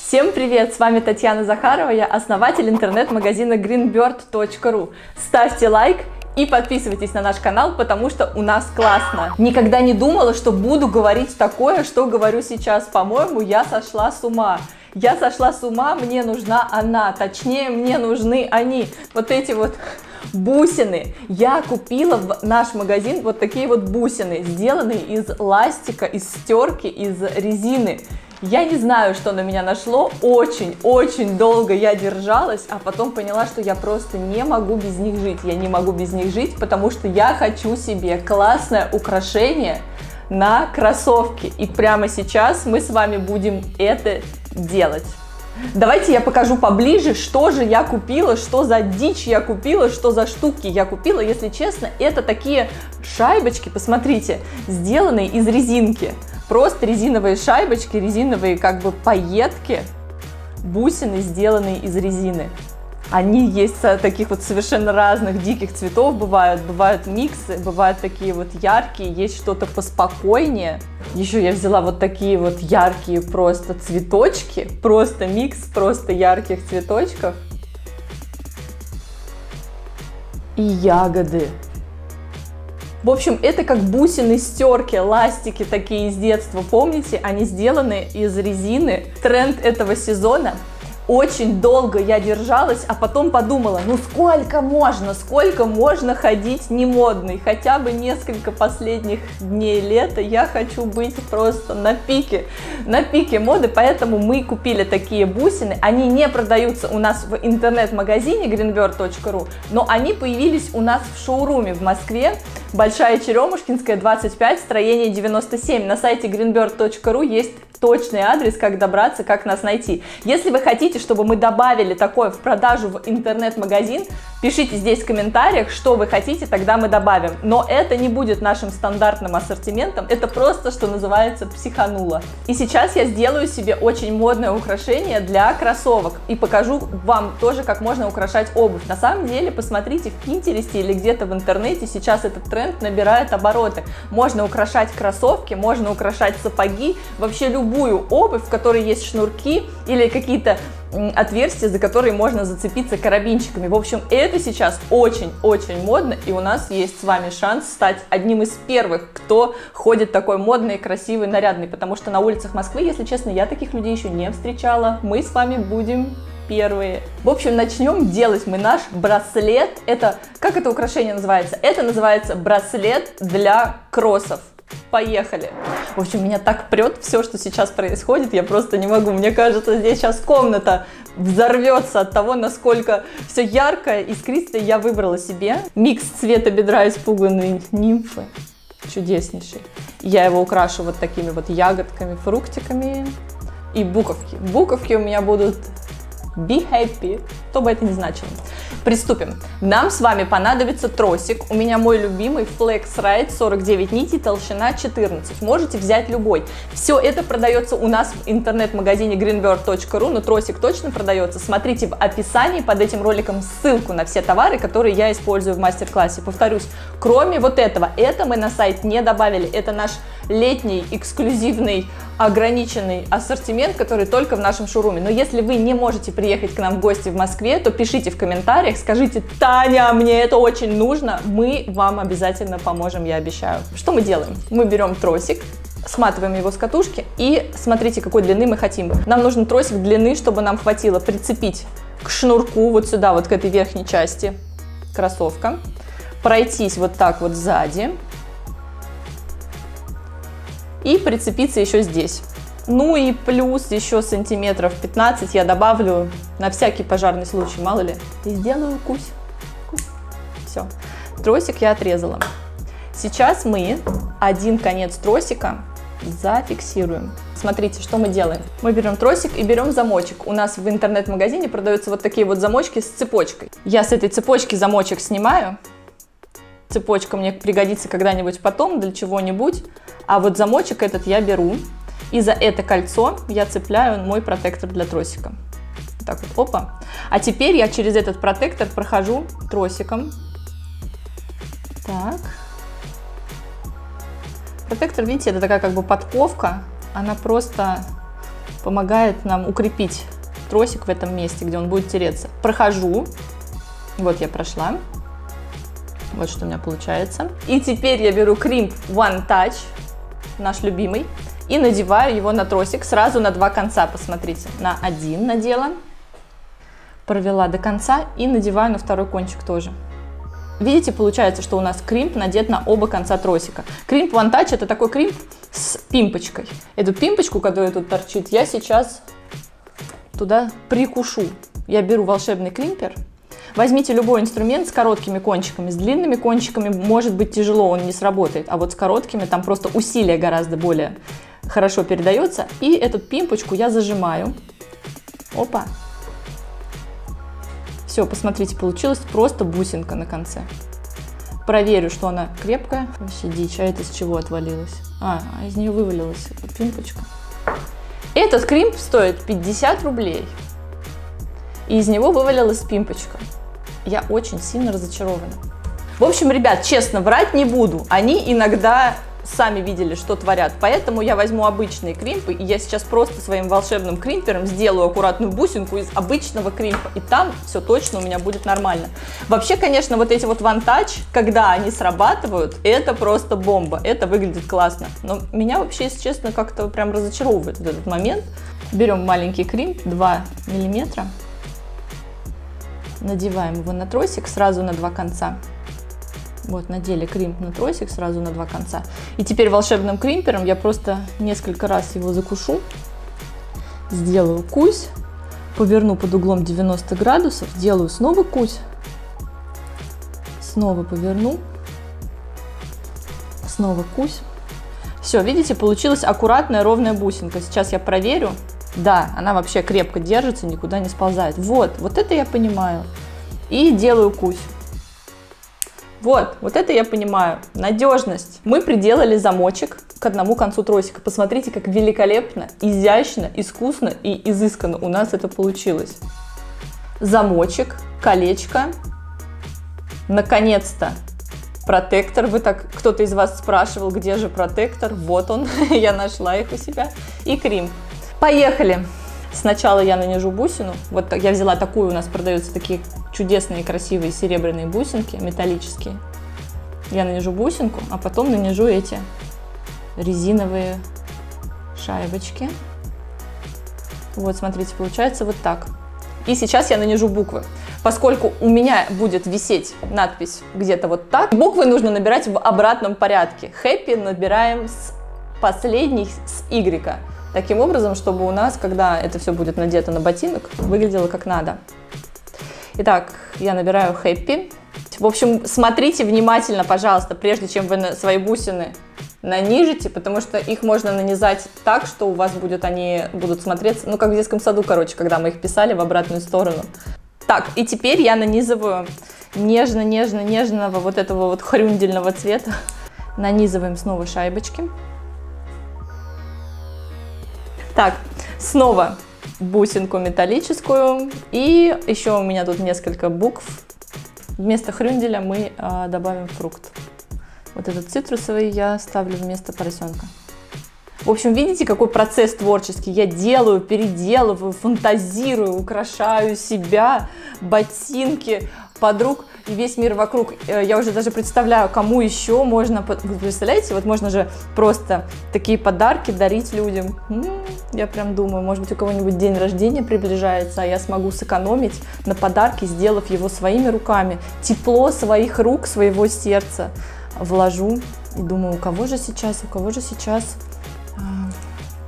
Всем привет! С вами Татьяна Захарова, я основатель интернет-магазина greenbird.ru. Ставьте лайк и подписывайтесь на наш канал, потому что у нас классно. Никогда не думала, что буду говорить такое, что говорю сейчас. По-моему, я сошла с ума. Я сошла с ума, мне нужна она, точнее, мне нужны они. Вот эти вот бусины. Я купила в наш магазин вот такие вот бусины, сделанные из ластика, из стерки, из резины. Я не знаю, что на меня нашло, очень долго я держалась, а потом поняла, что я просто не могу без них жить. Я не могу без них жить, потому что я хочу себе классное украшение на кроссовки. И прямо сейчас мы с вами будем это делать. Давайте я покажу поближе, что же я купила, что за дичь я купила, что за штуки я купила. Если честно, это такие шайбочки, посмотрите, сделанные из резинки. Просто резиновые шайбочки, резиновые как бы пайетки, бусины, сделанные из резины. Они есть таких вот совершенно разных диких цветов, бывают миксы, бывают такие вот яркие, есть что-то поспокойнее. Еще я взяла вот такие вот яркие просто цветочки, просто микс, просто ярких цветочков. И ягоды. В общем, это как бусины, стерки, ластики такие из детства, помните? Они сделаны из резины. Тренд этого сезона. Очень долго я держалась, а потом подумала, ну сколько можно ходить не модной? Хотя бы несколько последних дней лета я хочу быть просто на пике моды, поэтому мы купили такие бусины. Они не продаются у нас в интернет-магазине greenbird.ru, но они появились у нас в шоуруме в Москве, Большая Черемушкинская, 25, строение 97. На сайте greenbird.ru есть точный адрес, как добраться, как нас найти. Если вы хотите, чтобы мы добавили такое в продажу в интернет-магазин, пишите здесь в комментариях, что вы хотите, тогда мы добавим. Но это не будет нашим стандартным ассортиментом, это просто, что называется, психануло. И сейчас я сделаю себе очень модное украшение для кроссовок и покажу вам тоже, как можно украшать обувь. На самом деле, посмотрите в Пинтересте или где-то в интернете, сейчас этот тренд набирает обороты. Можно украшать кроссовки, можно украшать сапоги, вообще любую обувь, в которой есть шнурки или какие-то отверстия, за которые можно зацепиться карабинчиками. В общем, это сейчас очень модно, и у нас есть с вами шанс стать одним из первых, кто ходит такой модный, красивый, нарядный, потому что на улицах Москвы, если честно, я таких людей еще не встречала. Мы с вами будем первые. В общем, начнем делать мы наш браслет. Как это украшение называется? Это называется браслет для кроссов. Поехали! В общем, меня так прет все, что сейчас происходит, я просто не могу. Мне кажется, здесь сейчас комната взорвется от того, насколько все яркое, искристое. Я выбрала себе микс цвета бедра испуганной нимфы. Чудеснейший. Я его украшу вот такими вот ягодками, фруктиками и буковки. Буковки у меня будут be happy, что бы это ни значило. Приступим. Нам с вами понадобится тросик. У меня мой любимый Flex-Ride, 49 нитей, толщина 14. Можете взять любой. Все это продается у нас в интернет-магазине greenbird.ru, но тросик точно продается. Смотрите в описании под этим роликом ссылку на все товары, которые я использую в мастер-классе. Повторюсь, кроме вот этого, это мы на сайт не добавили. Это наш летний, эксклюзивный, ограниченный ассортимент, который только в нашем шоуруме. Но если вы не можете приехать к нам в гости в Москве, то пишите в комментариях, скажите: Таня, мне это очень нужно, мы вам обязательно поможем, я обещаю. Что мы делаем? Мы берем тросик, сматываем его с катушки и смотрите, какой длины мы хотим. Нам нужен тросик длины, чтобы нам хватило прицепить к шнурку вот сюда, вот к этой верхней части кроссовка, пройтись вот так вот сзади и прицепиться еще здесь. Ну и плюс еще сантиметров 15 я добавлю на всякий пожарный случай, мало ли. И сделаю кусь. Все, тросик я отрезала. Сейчас мы один конец тросика зафиксируем. Смотрите, что мы делаем. Мы берем тросик и берем замочек. У нас в интернет-магазине продаются вот такие вот замочки с цепочкой. Я с этой цепочки замочек снимаю. Цепочка мне пригодится когда-нибудь потом для чего-нибудь. А вот замочек этот я беру. И за это кольцо я цепляю мой протектор для тросика. Так вот, опа. А теперь я через этот протектор прохожу тросиком. Так. Протектор, видите, это такая как бы подковка. Она просто помогает нам укрепить тросик в этом месте, где он будет тереться. Прохожу. Вот я прошла. Вот что у меня получается. И теперь я беру Crimp One Touch, наш любимый, и надеваю его на тросик сразу на два конца. Посмотрите, на один надела, провела до конца и надеваю на второй кончик тоже. Видите, получается, что у нас кримп надет на оба конца тросика. Crimp One Touch — это такой кримп с пимпочкой. Эту пимпочку, которая тут торчит, я сейчас туда прикушу. Я беру волшебный кримпер. Возьмите любой инструмент с короткими кончиками. С длинными кончиками может быть тяжело, он не сработает. А вот с короткими там просто усилие гораздо более хорошо передается. И эту пимпочку я зажимаю. Опа. Все, посмотрите, получилась просто бусинка на конце. Проверю, что она крепкая. Вообще дичь, а это с чего отвалилось? Из нее вывалилась эта пимпочка. Этот кримп стоит 50 рублей. И из него вывалилась пимпочка. Я очень сильно разочарована. В общем, ребят, честно, врать не буду. Они иногда сами видели, что творят. Поэтому я возьму обычные кримпы, и я сейчас просто своим волшебным кримпером сделаю аккуратную бусинку из обычного кримпа. И там все точно у меня будет нормально. Вообще, конечно, вот эти вот One Touch, когда они срабатывают, это просто бомба. Это выглядит классно. Но меня вообще, если честно, как-то прям разочаровывает вот этот момент. Берем маленький кримп, 2 миллиметра. Надеваем его на тросик сразу на два конца. Вот, надели кримп на тросик сразу на два конца. И теперь волшебным кримпером я просто несколько раз его закушу. Сделаю кусь. Поверну под углом 90 градусов. Делаю снова кусь. Снова поверну. Снова кусь. Все, видите, получилась аккуратная ровная бусинка. Сейчас я проверю. Да, она вообще крепко держится, никуда не сползает. Вот это я понимаю. И делаю кусь. Вот это я понимаю. Надежность. Мы приделали замочек к одному концу тросика. Посмотрите, как великолепно, изящно, искусно и изысканно у нас это получилось. Замочек, колечко. Наконец-то протектор. Кто-то из вас спрашивал, где же протектор. Вот он, я нашла их у себя. И кримп. Поехали! Сначала я нанижу бусину. Вот я взяла такую, у нас продаются такие чудесные, красивые серебряные бусинки, металлические. Я нанижу бусинку, а потом нанижу эти резиновые шайбочки. Вот, смотрите, получается вот так. И сейчас я нанижу буквы. Поскольку у меня будет висеть надпись где-то вот так, буквы нужно набирать в обратном порядке. Happy набираем с последней, с Y. Таким образом, чтобы у нас, когда это все будет надето на ботинок, выглядело как надо. Итак, я набираю Happy. В общем, смотрите внимательно, пожалуйста, прежде чем вы свои бусины нанижите, потому что их можно нанизать так, что у вас они будут смотреться, ну, как в детском саду, короче, когда мы их писали в обратную сторону. Так, и теперь я нанизываю нежно-нежно-нежного вот этого вот хрюндельного цвета. Нанизываем снова шайбочки. Так, снова бусинку металлическую. И еще у меня тут несколько букв. Вместо хрюнделя мы добавим фрукт. Вот этот цитрусовый я ставлю вместо поросенка. В общем, видите, какой процесс творческий. Я делаю, переделываю, фантазирую, украшаю себя, ботинки, подруг и весь мир вокруг. Я уже даже представляю, кому еще можно... Вы представляете, вот можно же просто такие подарки дарить людям. Я прям думаю, может быть, у кого-нибудь день рождения приближается, а я смогу сэкономить на подарке, сделав его своими руками. Тепло своих рук, своего сердца вложу. И думаю, у кого же сейчас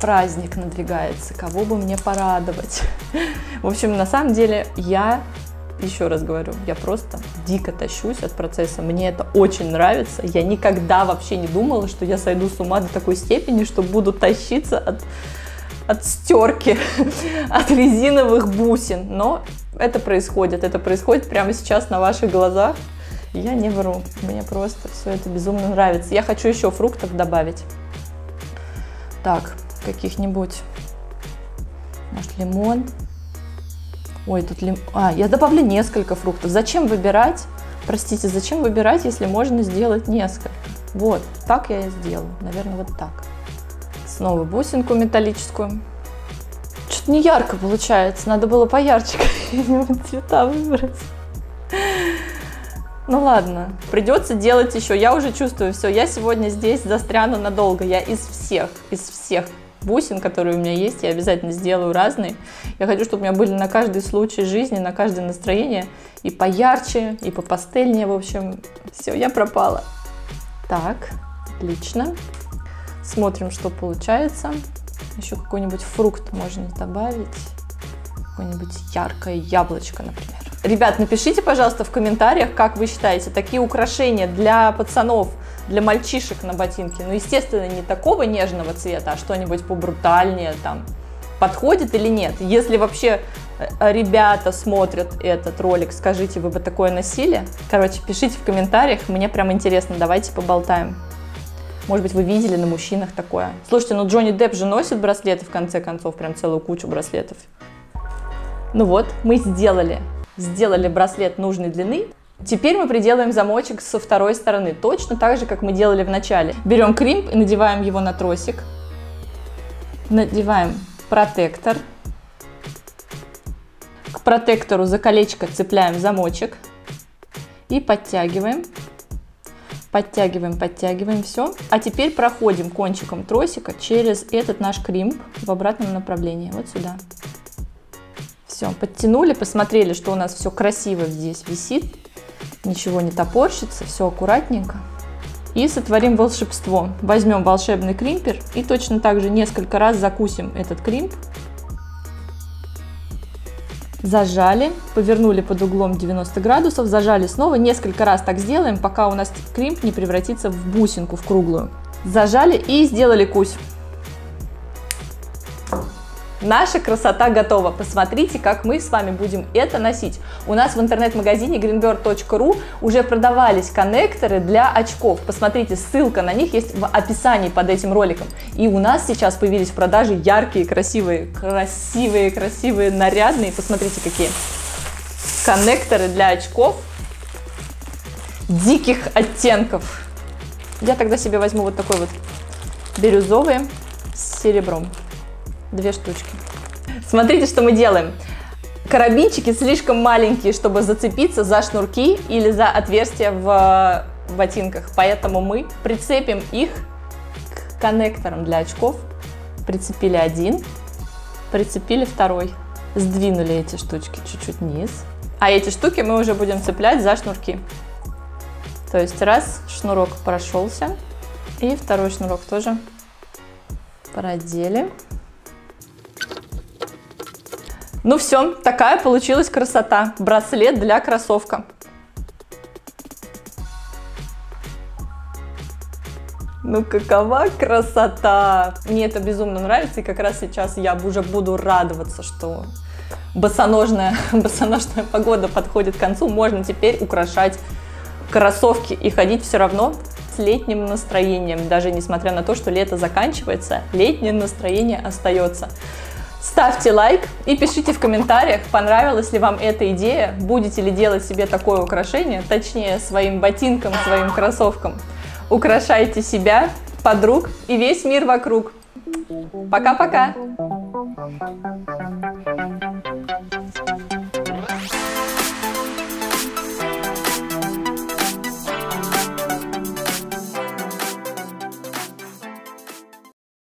праздник надвигается, кого бы мне порадовать. В общем, на самом деле, я, еще раз говорю, я просто дико тащусь от процесса. Мне это очень нравится. Я никогда вообще не думала, что я сойду с ума до такой степени, что буду тащиться от стерки, от резиновых бусин. Но это происходит прямо сейчас на ваших глазах. Я не вру, мне просто все это безумно нравится. Я хочу еще фруктов добавить. Так, каких-нибудь, может, лимон. Ой, тут я добавлю несколько фруктов. Зачем выбирать? Простите, зачем выбирать, если можно сделать несколько? Вот, так я и сделаю. Наверное, вот так. Снова бусинку металлическую. что-то не ярко получается. Надо было поярче цвета выбрать. Ну ладно, придется делать еще. Я уже чувствую, все, я сегодня здесь застряну надолго. Я из всех бусин, которые у меня есть, я обязательно сделаю разные. Я хочу, чтобы у меня были на каждый случай жизни, на каждое настроение. И поярче, и попастельнее, в общем. Все, я пропала. Так, отлично. Смотрим, что получается. Еще какой-нибудь фрукт можно добавить. Какое-нибудь яркое яблочко, например. Ребят, напишите, пожалуйста, в комментариях, как вы считаете, такие украшения для пацанов, для мальчишек на ботинке, ну, естественно, не такого нежного цвета, а что-нибудь побрутальнее там, подходит или нет? Если вообще ребята смотрят этот ролик, скажите, вы бы такое носили? Короче, пишите в комментариях, мне прям интересно, давайте поболтаем. Может быть, вы видели на мужчинах такое. Слушайте, ну Джонни Депп же носит браслеты, в конце концов, прям целую кучу браслетов. Ну вот, мы сделали браслет нужной длины. Теперь мы приделаем замочек со второй стороны, точно так же, как мы делали в начале. Берем кримп и надеваем его на тросик. Надеваем протектор. К протектору за колечко цепляем замочек и подтягиваем. Подтягиваем, все. А теперь проходим кончиком тросика через этот наш кримп в обратном направлении, вот сюда. Все, подтянули, посмотрели, что у нас все красиво здесь висит, ничего не топорщится, все аккуратненько. И сотворим волшебство. Возьмем волшебный кримпер и точно так же несколько раз закусим этот кримп. Зажали, повернули под углом 90 градусов, зажали снова, несколько раз так сделаем, пока у нас кримп не превратится в бусинку, в круглую. Зажали и сделали кусь. Наша красота готова. Посмотрите, как мы с вами будем это носить. У нас в интернет-магазине greenbird.ru уже продавались коннекторы для очков. Посмотрите, ссылка на них есть в описании под этим роликом. И у нас сейчас появились в продаже яркие, красивые, нарядные. Посмотрите, какие коннекторы для очков диких оттенков. Я тогда себе возьму вот такой вот бирюзовый с серебром. 2 штучки. Смотрите, что мы делаем. Карабинчики слишком маленькие, чтобы зацепиться за шнурки или за отверстия в ботинках, поэтому мы прицепим их к коннекторам для очков. Прицепили один, прицепили второй. Сдвинули эти штучки чуть-чуть вниз. А эти штуки мы уже будем цеплять за шнурки. То есть раз шнурок прошелся, и второй шнурок тоже продели. Ну все, такая получилась красота. Браслет для кроссовка. Ну какова красота! Мне это безумно нравится, и как раз сейчас я уже буду радоваться, что босоножная погода подходит к концу. Можно теперь украшать кроссовки и ходить все равно с летним настроением. Даже несмотря на то, что лето заканчивается, летнее настроение остается. Ставьте лайк и пишите в комментариях, понравилась ли вам эта идея, будете ли делать себе такое украшение, точнее своим ботинкам, своим кроссовкам. Украшайте себя, подруг и весь мир вокруг. Пока-пока!